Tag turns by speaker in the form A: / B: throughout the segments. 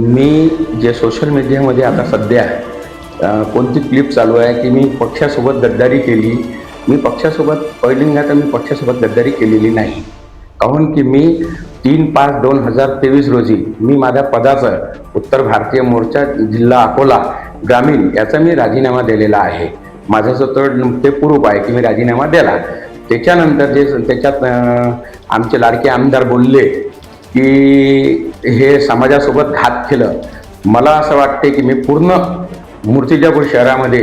A: मी जे सोशल मीडियामध्ये आता सध्या कोणती क्लिप चालू आहे की मी पक्षासोबत गद्दारी केली. मी पक्षासोबत पहिल्यांदा तर मी पक्षासोबत गद्दारी केलेली नाही. काहून की मी 3/5/2023 रोजी मी माझ्या पदाचं उत्तर भारतीय मोर्चा जिल्हा अकोला ग्रामीण याचा मी राजीनामा दिलेला आहे. माझ्यासोबत ते प्रूफ आहे की मी राजीनामा दिला. त्याच्यानंतर जे त्याच्यात आमचे लाडके आमदार बोलले की हे समाजासोबत घात केलं. मला असं वाटते की मी पूर्ण मूर्तिजापूर शहरामध्ये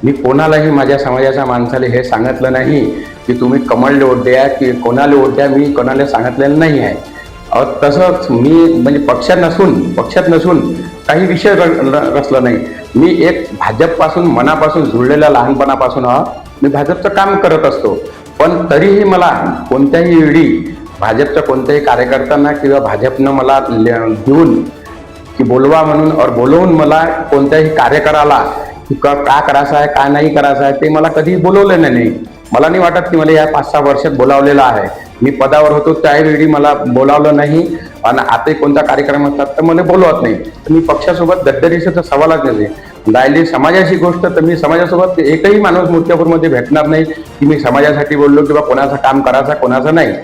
A: मी कोणालाही माझ्या समाजाच्या माणसाला हे सांगितलं नाही की तुम्ही कमळले वोट द्या की कोणाला वोट द्या. मी कोणाला सांगितलेलं नाही आहे. तसंच मी म्हणजे पक्षात नसून काही विषय रचला नाही. मी एक भाजपपासून मनापासून जुळलेला लहानपणापासून मी भाजपचं काम करत असतो. पण तरीही मला कोणत्याही वेळी भाजपच्या कोणत्याही कार्यकर्त्यांना किंवा भाजपनं मला देऊन की बोलवा म्हणून और बोलवून मला कोणत्याही कार्यकराला का करायचं आहे का नाही करायचं आहे ते मला कधी बोलवलेलं नाही. मला नाही वाटत की मला या 5-6 वर्षात बोलावलेलं आहे. मी पदावर होतो त्यावेळी मला बोलावलं नाही आणि आताही कोणता कार्यक्रम असतात तर मला बोलवत नाही. तर मी पक्षासोबत गद्दारीचा तर सवालच नाही. राहिली समाजाची गोष्ट तर मी समाजासोबत एकही माणूस मूर्त्यापूरमध्ये भेटणार नाही की मी समाजासाठी बोललो किंवा कोणाचं काम करायचं कोणाचं नाही.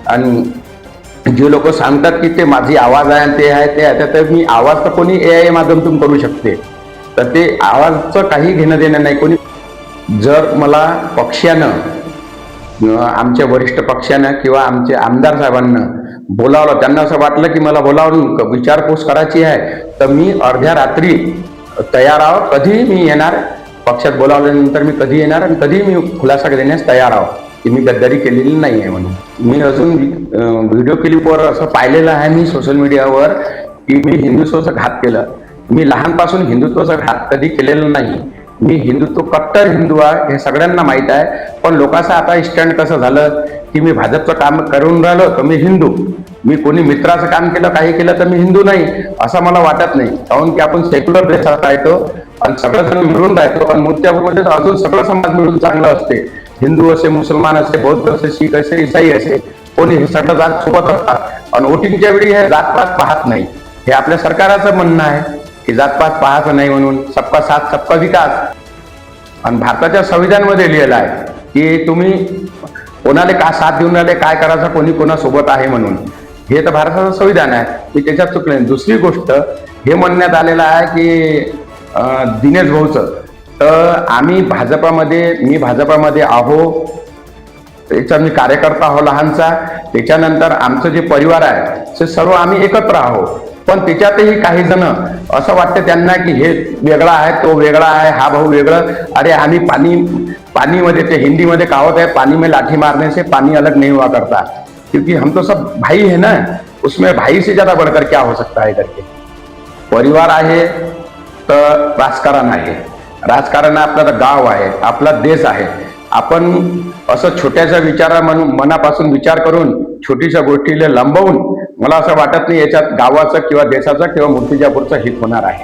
A: आणि जे लोक सांगतात की ते माझी आवाज आहे आणि ते आहे ते आहे तर मी आवाज तर कोणी AI माध्यमातून करू शकते. तर ते आवाजचं काही घेणं देणं नाही. कोणी जर मला पक्षानं आमच्या वरिष्ठ पक्षानं किंवा आमचे आमदार साहेबांना बोलावलं त्यांना असं वाटलं की मला बोलावून विचारपूस करायची आहे तर मी अर्ध्या रात्री तयार आहो. कधीही मी येणार. पक्षात बोलावल्यानंतर मी कधी येणार आणि कधीही मी खुलासा देण्यास तयार आहो की मी गद्दारी केलेली नाही आहे म्हणून. मी अजून व्हिडिओ क्लिपवर असं पाहिलेलं आहे मी सोशल मीडियावर की मी हिंदुत्वाचा घात केलं. मी लहानपासून हिंदुत्वाचा घात कधी केलेला नाही. मी हिंदुत्व कट्टर हिंदू आहे हे सगळ्यांना माहीत आहे. पण लोकांचं आता स्टँड कसं झालं की मी भाजपचं काम करून राहिलो तर मी हिंदू. मी कोणी मित्राचं काम केलं काही केलं तर मी हिंदू नाही असं मला वाटत नाही. काहून की आपण सेक्युलर देशात राहतो आणि सगळं मिळून राहतो. पण मूर्त्यापूरमध्ये अजून सगळं समाज मिळून चांगलं असते. हिंदू असे मुसलमान असे बौद्ध असे शीख असे ईसाई असे कोणी हे सगळं जात सोबत असतात. आणि वोटिंगच्या वेळी हे जातपात पाहत नाही. हे आपल्या सरकारचं म्हणणं आहे की जातपात पाहायचं नाही म्हणून सबका साथ सबका विकास. आणि भारताच्या संविधानामध्ये लिहिलं आहे की तुम्ही कोणाला का साथ देऊन राहिले काय करायचं कोणी कोणासोबत आहे म्हणून. हे तर भारताचं संविधान आहे. मी त्याच्यात चुकले. दुसरी गोष्ट हे म्हणण्यात आलेलं आहे की दिनेश भाऊचं तर मी भाजपामध्ये आहो. त्याचा मी कार्यकर्ता आहो लहानचा. त्याच्यानंतर आमचं जे परिवार आहे ते सर्व आम्ही एकत्र आहो. पण त्याच्यातही काही जण असं वाटतं त्यांना की हे वेगळा आहे तो वेगळा आहे हा भाऊ वेगळं. अरे आम्ही पानीमध्ये ते हिंदीमध्ये कहावत है पानी में लाठी मारने से पानी अलग नहीं हुआ करता. क्योंकि हम तो सब भाई है ना. उसमें भाई से ज्यादा बढ़कर क्या हो सकता है करके. परिवार आहे तर राजकारण आहे. राजकारण आपला गाव आहे आपला देश आहे. आपण असं छोट्याशा मनापासून विचार करून छोटीशा गोष्टीला लंबवून मला असं वाटत नाही याच्यात गावाचं किंवा देशाचं किंवा मूर्तिजापूरचं हित होणार आहे.